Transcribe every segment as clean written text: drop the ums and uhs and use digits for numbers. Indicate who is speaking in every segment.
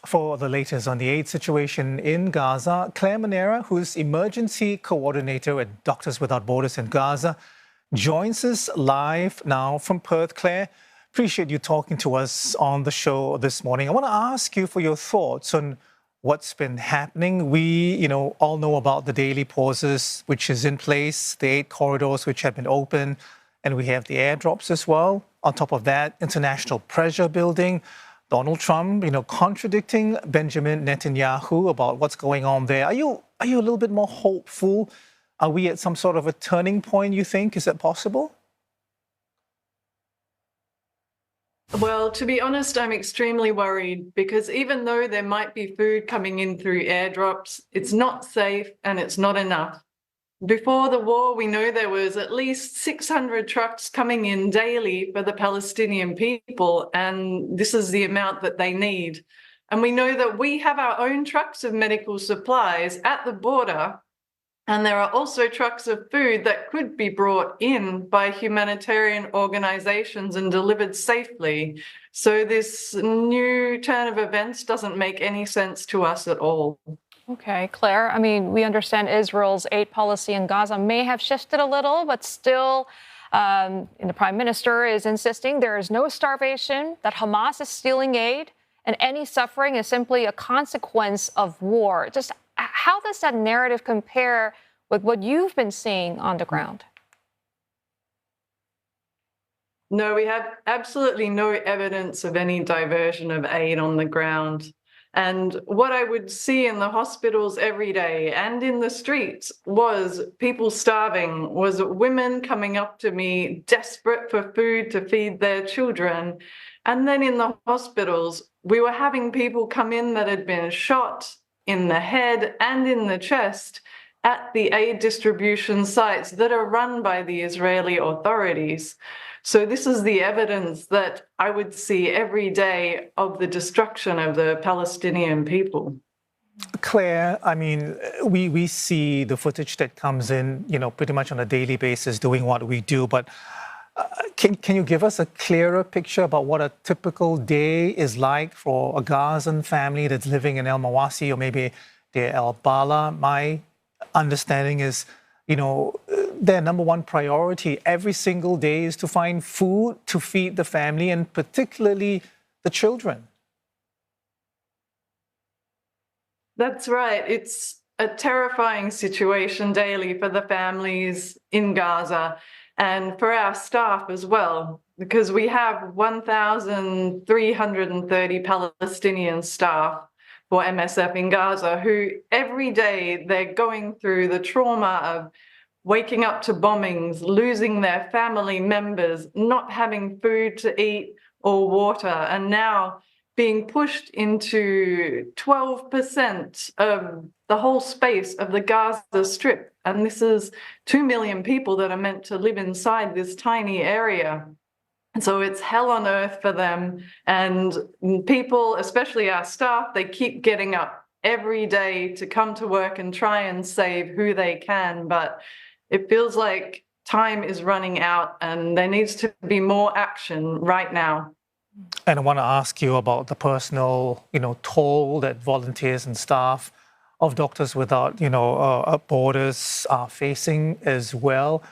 Speaker 1: For the latest on the aid situation in Gaza, Claire Manera, who's emergency coordinator at Doctors Without Borders in Gaza, joins us live now from Perth. Claire, appreciate you talking to us on the show this morning. I want to ask you for your thoughts on what's been happening. We, all know about the daily pauses, which is in place, the 8 corridors which have been open, and we have the airdrops as well. On top of that, international pressure building. Donald Trump, contradicting Benjamin Netanyahu about what's going on there. Are you a little bit more hopeful? Are we at some sort of a turning point, you think? Is that possible?
Speaker 2: Well, to be honest, I'm extremely worried because even though there might be food coming in through airdrops, it's not safe and it's not enough. Before the war, we know there was at least 600 trucks coming in daily for the Palestinian people, and this is the amount that they need. And we know that we have our own trucks of medical supplies at the border, and there are also trucks of food that could be brought in by humanitarian organizations and delivered safely. So this new turn of events doesn't make any sense to us at all.
Speaker 3: Okay, Claire, we understand Israel's aid policy in Gaza may have shifted a little, but still, the prime minister is insisting there is no starvation, that Hamas is stealing aid, and any suffering is simply a consequence of war. Just how does that narrative compare with what you've been seeing on the ground?
Speaker 2: No, we have absolutely no evidence of any diversion of aid on the ground. And what I would see in the hospitals every day and in the streets was people starving, was women coming up to me desperate for food to feed their children. And then in the hospitals, we were having people come in that had been shot in the head and in the chest at the aid distribution sites that are run by the Israeli authorities. So this is the evidence that I would see every day of the destruction of the Palestinian people.
Speaker 1: Claire, we see the footage that comes in, pretty much on a daily basis doing what we do, but can you give us a clearer picture about what a typical day is like for a Gazan family that's living in El Mawasi or maybe Deir el-Balah? My understanding is, their number one priority every single day is to find food to feed the family and particularly the children.
Speaker 2: That's right. It's a terrifying situation daily for the families in Gaza and for our staff as well, because we have 1,330 Palestinian staff for MSF in Gaza who every day they're going through the trauma of waking up to bombings, losing their family members, not having food to eat or water, and now being pushed into 12% of the whole space of the Gaza Strip. And this is 2 million people that are meant to live inside this tiny area. And so it's hell on earth for them. And people, especially our staff, they keep getting up every day to come to work and try and save who they can. But it feels like time is running out and there needs to be more action right now.
Speaker 1: And I want to ask you about the personal, toll that volunteers and staff of Doctors Without, Borders are facing as well.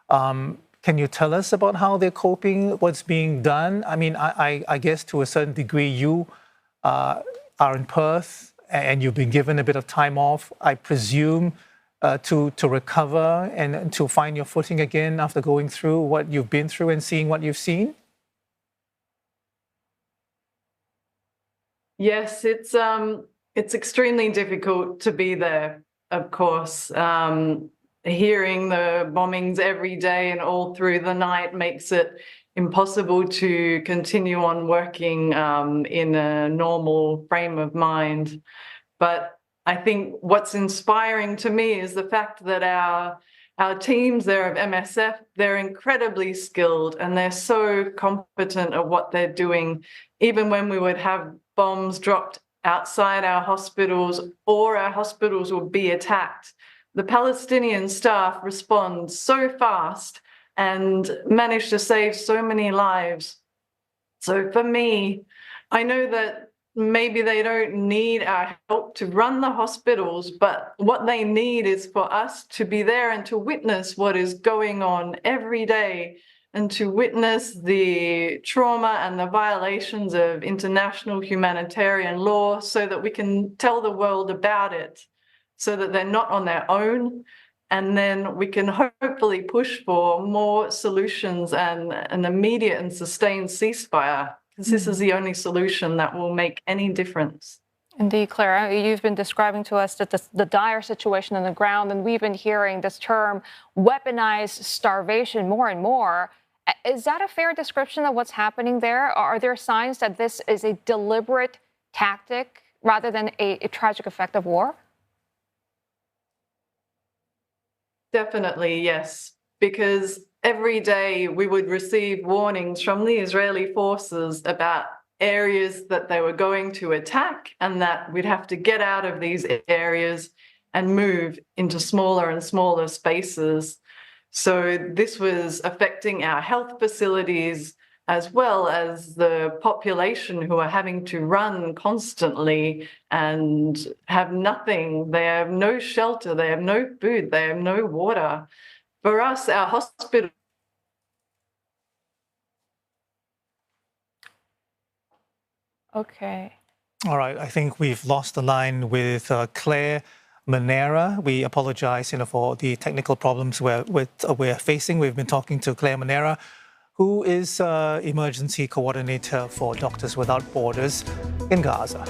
Speaker 1: Can you tell us about how they're coping, what's being done? I guess to a certain degree you are in Perth and you've been given a bit of time off, I presume, to recover and to find your footing again after going through what you've been through and seeing what you've seen?
Speaker 2: Yes, it's extremely difficult to be there, of course. Hearing the bombings every day and all through the night makes it impossible to continue on working in a normal frame of mind. But I think what's inspiring to me is the fact that our teams there of MSF, they're incredibly skilled and they're so competent at what they're doing. Even when we would have bombs dropped outside our hospitals or our hospitals would be attacked, the Palestinian staff respond so fast and manage to save so many lives. So for me, I know that maybe they don't need our help to run the hospitals, but what they need is for us to be there and to witness what is going on every day, and to witness the trauma and the violations of international humanitarian law, so that we can tell the world about it, so that they're not on their own. And then we can hopefully push for more solutions and an immediate and sustained ceasefire, because this is the only solution that will make any difference.
Speaker 3: Indeed, Claire, you've been describing to us that the dire situation on the ground, and we've been hearing this term weaponized starvation more and more. Is that a fair description of what's happening there? Are there signs that this is a deliberate tactic rather than a tragic effect of war?
Speaker 2: Definitely, yes, because every day we would receive warnings from the Israeli forces about areas that they were going to attack, and that we'd have to get out of these areas and move into smaller and smaller spaces. So this was affecting our health facilities, as well as the population who are having to run constantly and have nothing. They have no shelter, they have no food, they have no water. For us, our hospital.
Speaker 3: Okay.
Speaker 1: All right, I think we've lost the line with Claire Manera. We apologize, for the technical problems we're facing. We've been talking to Claire Manera, who is emergency coordinator for Doctors Without Borders in Gaza.